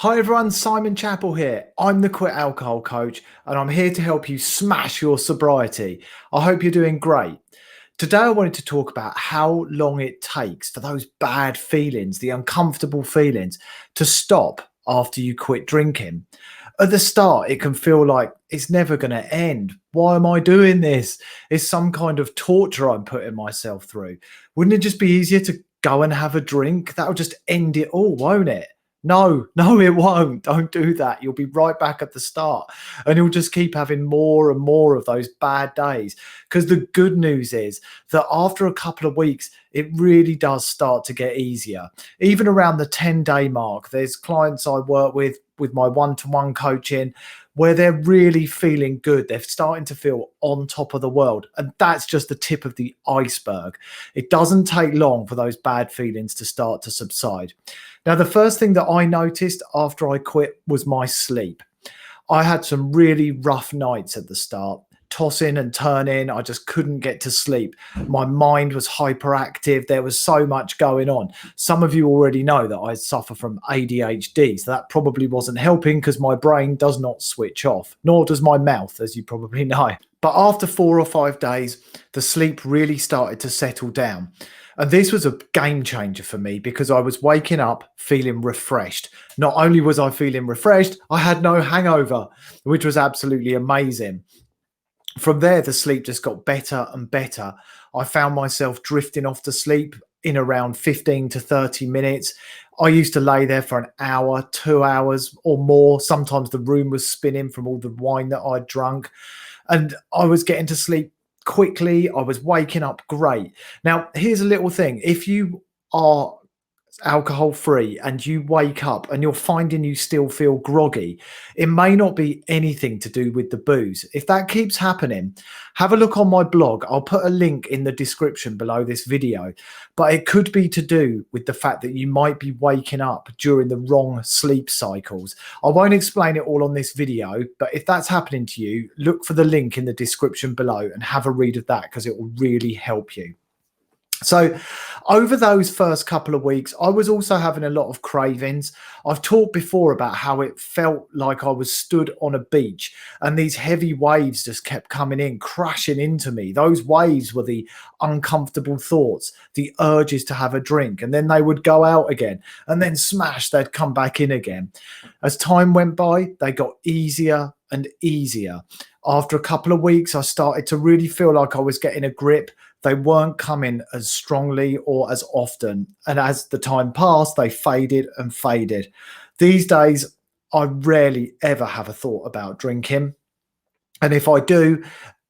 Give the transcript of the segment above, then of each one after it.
Hi everyone, Simon Chappell here. I'm the Quit Alcohol Coach and I'm here to help you smash your sobriety. I hope you're doing great. Today I wanted to talk about how long it takes for those bad feelings, the uncomfortable feelings, to stop after you quit drinking. At the start, it can feel like it's never going to end. Why am I doing this? It's some kind of torture I'm putting myself through. Wouldn't it just be easier to go and have a drink? That'll just end it all, won't it? No, it won't. Don't do that. You'll be right back at the start and you'll just keep having more and more of those bad days. Because the good news is that after a couple of weeks, it really does start to get easier. Even around the 10-day mark, there's clients I work with my one-to-one coaching where they're really feeling good. They're starting to feel on top of the world. And that's just the tip of the iceberg. It doesn't take long for those bad feelings to start to subside. Now, the first thing that I noticed after I quit was my sleep. I had some really rough nights at the start, tossing and turning. I just couldn't get to sleep. My mind was hyperactive. There was so much going on. Some of you already know that I suffer from ADHD, so that probably wasn't helping because my brain does not switch off, nor does my mouth, as you probably know. But after 4 or 5 days, the sleep really started to settle down. And this was a game changer for me because I was waking up feeling refreshed. Not only was I feeling refreshed, I had no hangover, which was absolutely amazing. From there, the sleep just got better and better. I found myself drifting off to sleep in around 15 to 30 minutes. I used to lay there for an hour, 2 hours or more. Sometimes the room was spinning from all the wine that I'd drunk. And I was getting to sleep quickly. I was waking up great. Now, here's a little thing. If you are alcohol free and you wake up and you're finding you still feel groggy, it may not be anything to do with the booze. If that keeps happening, have a look on my blog. I'll put a link in the description below this video, but it could be to do with the fact that you might be waking up during the wrong sleep cycles. I won't explain it all on this video, but if that's happening to you, look for the link in the description below and have a read of that because it will really help you. So over those first couple of weeks, I was also having a lot of cravings. I've talked before about how it felt like I was stood on a beach and these heavy waves just kept coming in, crashing into me. Those waves were the uncomfortable thoughts, the urges to have a drink, and then they would go out again and then smash, they'd come back in again. As time went by, they got easier and easier. After a couple of weeks, I started to really feel like I was getting a grip. They weren't coming as strongly or as often. And as the time passed, they faded and faded. These days, I rarely ever have a thought about drinking. And if I do,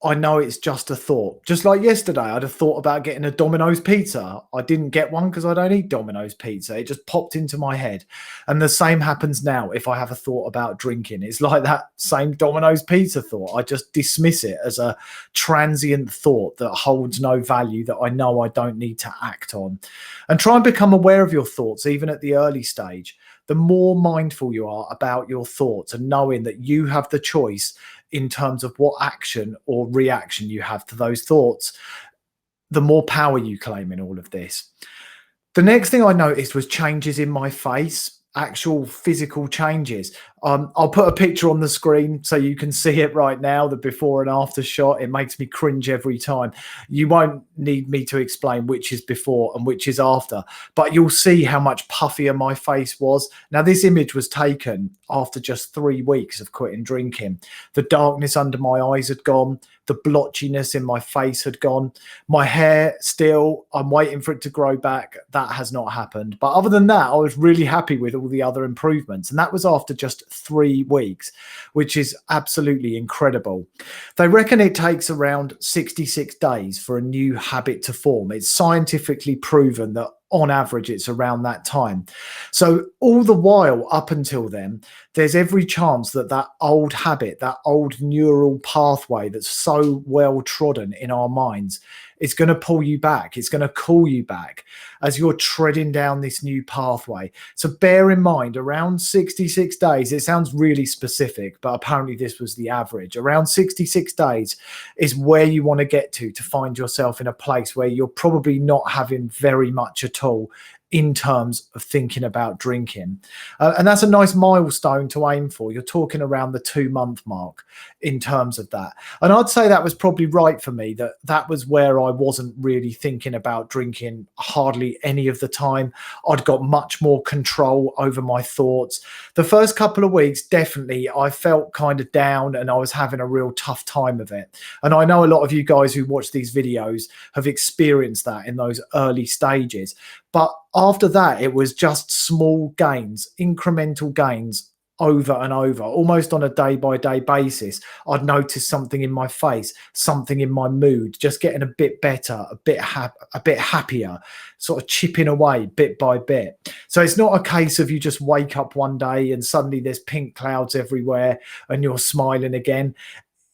I know it's just a thought. Just like yesterday, I'd have thought about getting a Domino's pizza. I didn't get one because I don't eat Domino's pizza. It just popped into my head. And the same happens now if I have a thought about drinking. It's like that same Domino's pizza thought. I just dismiss it as a transient thought that holds no value, that I know I don't need to act on. And try and become aware of your thoughts, even at the early stage. The more mindful you are about your thoughts and knowing that you have the choice in terms of what action or reaction you have to those thoughts, the more power you claim in all of this. The next thing I noticed was changes in my face, actual physical changes. I'll put a picture on the screen so you can see it right now, the before and after shot. It makes me cringe every time. You won't need me to explain which is before and which is after, but you'll see how much puffier my face was. Now, this image was taken after just 3 weeks of quitting drinking. The darkness under my eyes had gone. The blotchiness in my face had gone. My hair still, I'm waiting for it to grow back. That has not happened. But other than that, I was really happy with all the other improvements. And that was after just 3 weeks, which is absolutely incredible. They reckon it takes around 66 days for a new habit to form. It's scientifically proven that on average, it's around that time. So all the while up until then, there's every chance that that old habit, that old neural pathway that's so well trodden in our minds, is going to pull you back. It's going to call you back as you're treading down this new pathway. So bear in mind, around 66 days, it sounds really specific, but apparently this was the average. Around 66 days is where you want to get to find yourself in a place where you're probably not having very much at all in terms of thinking about drinking. And that's a nice milestone to aim for. You're talking around the 2-month mark in terms of that. And I'd say that was probably right for me, that was where I wasn't really thinking about drinking hardly any of the time. I'd got much more control over my thoughts. The first couple of weeks, definitely, I felt kind of down and I was having a real tough time of it. And I know a lot of you guys who watch these videos have experienced that in those early stages. But after that, it was just small gains, incremental gains over and over, almost on a day-by-day basis. I'd notice something in my face, something in my mood, just getting a bit better, a bit happier, sort of chipping away bit by bit. So it's not a case of you just wake up one day and suddenly there's pink clouds everywhere and you're smiling again.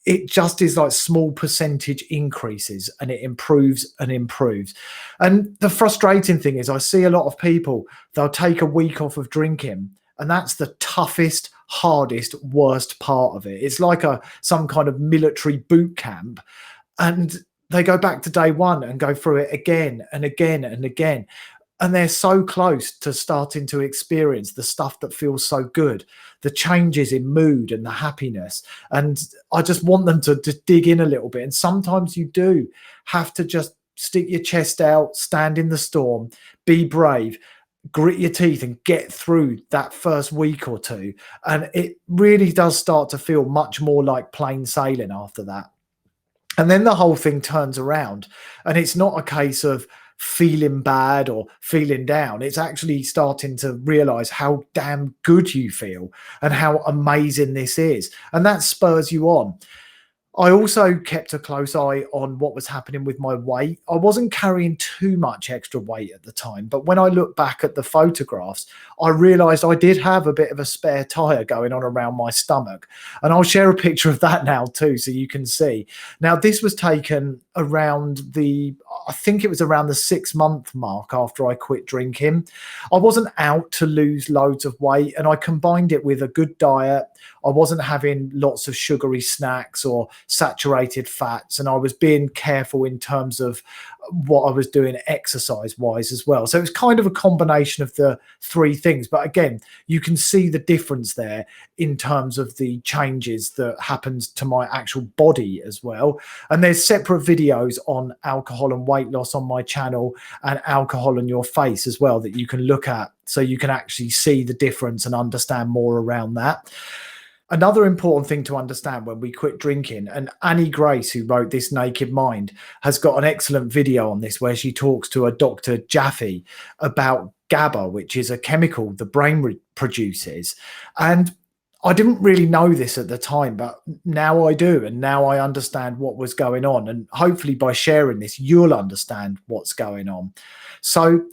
It just is like small percentage increases and it improves and improves. And the frustrating thing is I see a lot of people, they'll take a week off of drinking and that's the toughest, hardest, worst part of it. It's like some kind of military boot camp and they go back to day one and go through it again and again and again. And they're so close to starting to experience the stuff that feels so good, the changes in mood and the happiness. And I just want them to dig in a little bit. And sometimes you do have to just stick your chest out, stand in the storm, be brave, grit your teeth and get through that first week or two. And it really does start to feel much more like plain sailing after that. And then the whole thing turns around and it's not a case of feeling bad or feeling down. It's actually starting to realize how damn good you feel and how amazing this is. And that spurs you on. I also kept a close eye on what was happening with my weight. I wasn't carrying too much extra weight at the time, but when I look back at the photographs, I realized I did have a bit of a spare tire going on around my stomach. And I'll share a picture of that now too, so you can see. Now, this was taken around I think it was around the 6-month mark after I quit drinking. I wasn't out to lose loads of weight and I combined it with a good diet. I wasn't having lots of sugary snacks or saturated fats, and I was being careful in terms of what I was doing exercise wise as well. So it was kind of a combination of the three things. But again, you can see the difference there in terms of the changes that happened to my actual body as well. And there's separate videos on alcohol and weight loss on my channel and alcohol on your face as well that you can look at, so you can actually see the difference and understand more around that. Another important thing to understand when we quit drinking, and Annie Grace, who wrote This Naked Mind, has got an excellent video on this where she talks to a Dr. Jaffe about GABA, which is a chemical the brain produces. And I didn't really know this at the time, but now I do. And now I understand what was going on. And hopefully by sharing this, you'll understand what's going on. So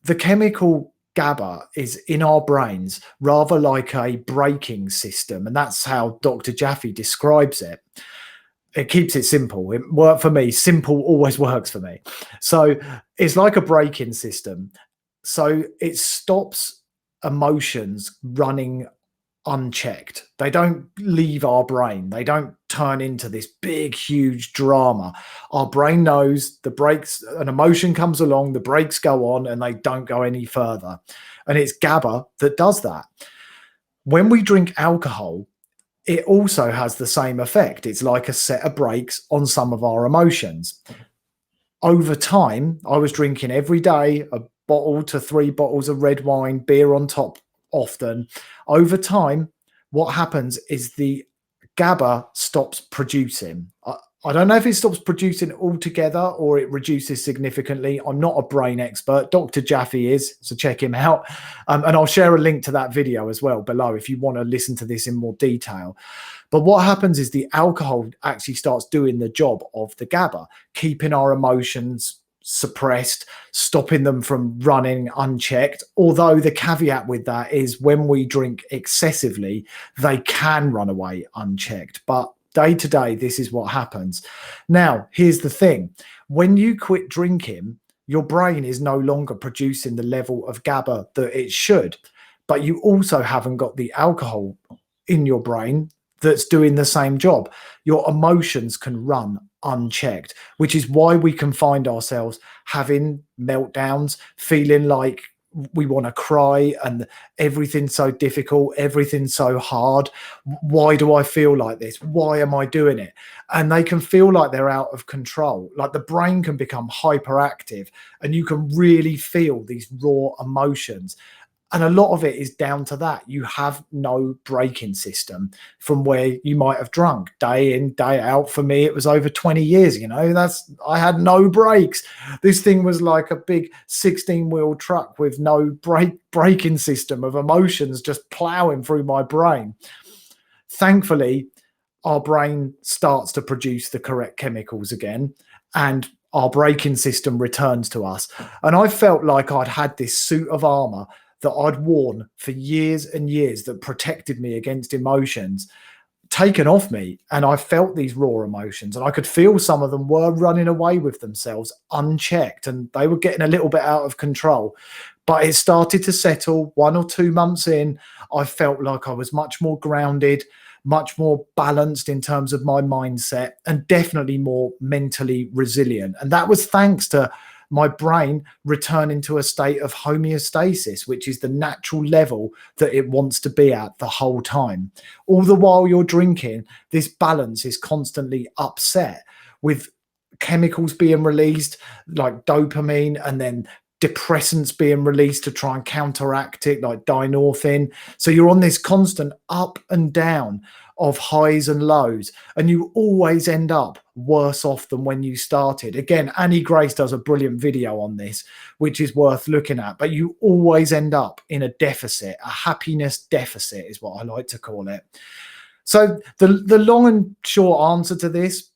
the chemical GABA is in our brains rather like a braking system. And that's how Dr. Jaffe describes it. It keeps it simple. It worked for me. Simple always works for me. So it's like a braking system. So it stops emotions running unchecked. They don't leave our brain. They don't turn into this big, huge drama. Our brain knows the brakes, an emotion comes along, the brakes go on and they don't go any further. And it's GABA that does that. When we drink alcohol, it also has the same effect. It's like a set of brakes on some of our emotions. Over time, I was drinking every day, a bottle to 3 bottles of red wine, beer on top often. Over time, what happens is the GABA stops producing. I don't know if it stops producing altogether or it reduces significantly. I'm not a brain expert. Dr. Jaffe is, so check him out. And I'll share a link to that video as well below if you want to listen to this in more detail. But what happens is the alcohol actually starts doing the job of the GABA, keeping our emotions suppressed, stopping them from running unchecked. Although the caveat with that is when we drink excessively, they can run away unchecked. But day to day, this is what happens. Now, here's the thing. When you quit drinking, your brain is no longer producing the level of GABA that it should, but you also haven't got the alcohol in your brain that's doing the same job. Your emotions can run unchecked, which is why we can find ourselves having meltdowns, feeling like we want to cry and everything's so difficult, everything's so hard. Why do I feel like this? Why am I doing it? And they can feel like they're out of control. Like the brain can become hyperactive and you can really feel these raw emotions. And a lot of it is down to that. You have no braking system from where you might have drunk day in, day out. For me, it was over 20 years, I had no brakes. This thing was like a big 16-wheel truck with no braking system of emotions just plowing through my brain. Thankfully, our brain starts to produce the correct chemicals again, and our braking system returns to us. And I felt like I'd had this suit of armor that I'd worn for years and years that protected me against emotions taken off me. And I felt these raw emotions and I could feel some of them were running away with themselves unchecked and they were getting a little bit out of control. But it started to settle 1 or 2 months in. I felt like I was much more grounded, much more balanced in terms of my mindset, and definitely more mentally resilient. And that was thanks to my brain returning to a state of homeostasis, which is the natural level that it wants to be at the whole time. All the while you're drinking, this balance is constantly upset with chemicals being released like dopamine and then depressants being released to try and counteract it, like dynorphin. So you're on this constant up and down of highs and lows, and you always end up worse off than when you started. Again, Annie Grace does a brilliant video on this, which is worth looking at, but you always end up in a deficit. A happiness deficit is what I like to call it. So the long and short answer to this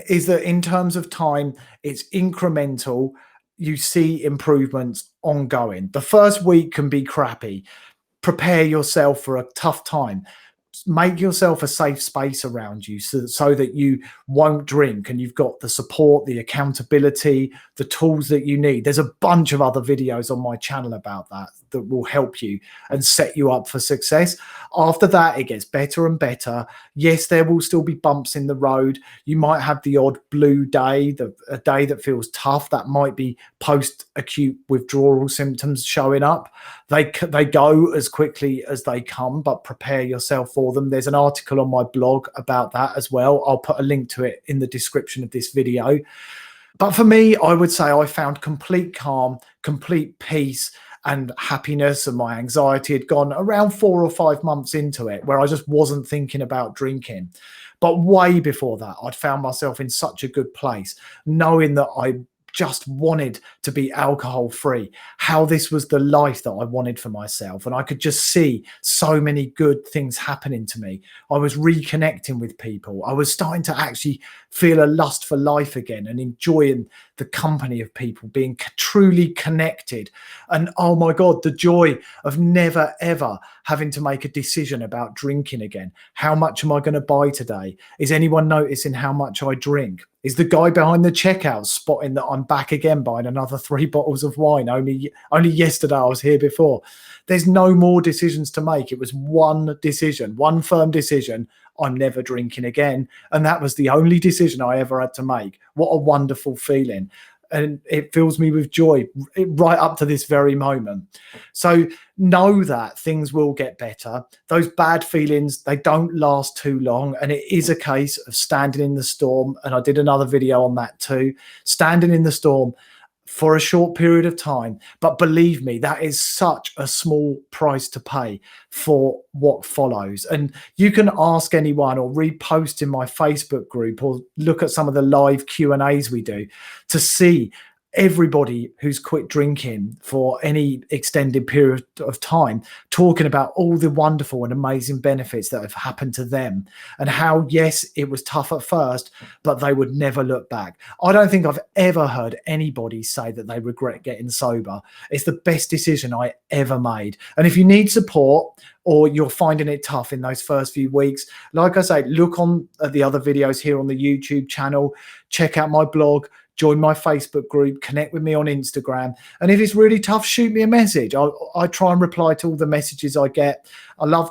is that in terms of time, it's incremental. You see improvements ongoing. The first week can be crappy. Prepare yourself for a tough time. Make yourself a safe space around you so that you won't drink, and you've got the support, the accountability, the tools that you need. There's a bunch of other videos on my channel about that will help you and set you up for success. After that, it gets better and better. Yes, there will still be bumps in the road. You might have the odd blue day, a day that feels tough. That might be post-acute withdrawal symptoms showing up. They go as quickly as they come, but prepare yourself for them. There's an article on my blog about that as well. I'll put a link to it in the description of this video. But for me, I would say I found complete calm, complete peace and happiness, and my anxiety had gone around 4 or 5 months into it, where I just wasn't thinking about drinking. But way before that, I'd found myself in such a good place, knowing that I just wanted to be alcohol free, how this was the life that I wanted for myself. And I could just see so many good things happening to me. I was reconnecting with people. I was starting to actually feel a lust for life again and enjoying the company of people, being truly connected. And oh my God, the joy of never, ever having to make a decision about drinking again. How much am I going to buy today? Is anyone noticing how much I drink? Is the guy behind the checkout spotting that I'm back again buying another 3 bottles of wine? Only yesterday I was here before. There's no more decisions to make. It was one decision, one firm decision. I'm never drinking again. And that was the only decision I ever had to make. What a wonderful feeling. And it fills me with joy right up to this very moment. So know that things will get better. Those bad feelings, they don't last too long. And it is a case of standing in the storm. And I did another video on that too. Standing in the storm for a short period of time. But believe me, that is such a small price to pay for what follows. And you can ask anyone or repost in my Facebook group or look at some of the live Q&As we do to see everybody who's quit drinking for any extended period of time talking about all the wonderful and amazing benefits that have happened to them, and how, yes, it was tough at first, but they would never look back. I don't think I've ever heard anybody say that they regret getting sober. It's the best decision I ever made. And if you need support or you're finding it tough in those first few weeks, like I say, look on at the other videos here on the YouTube channel, check out my blog, join my Facebook group, connect with me on Instagram. And if it's really tough, shoot me a message. I try and reply to all the messages I get. I love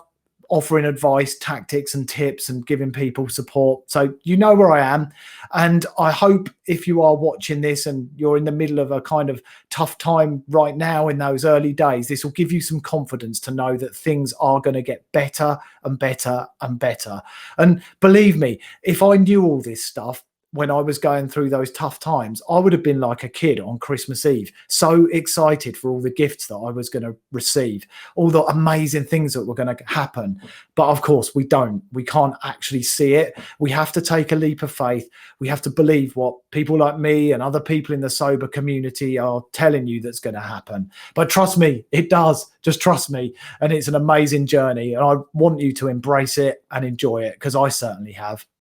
offering advice, tactics, and tips and giving people support. So you know where I am. And I hope if you are watching this and you're in the middle of a kind of tough time right now in those early days, this will give you some confidence to know that things are going to get better and better and better. And believe me, if I knew all this stuff when I was going through those tough times, I would have been like a kid on Christmas Eve, so excited for all the gifts that I was going to receive, all the amazing things that were going to happen. But of course, we don't. We can't actually see it. We have to take a leap of faith. We have to believe what people like me and other people in the sober community are telling you that's going to happen. But trust me, it does. Just trust me. And it's an amazing journey. And I want you to embrace it and enjoy it, because I certainly have.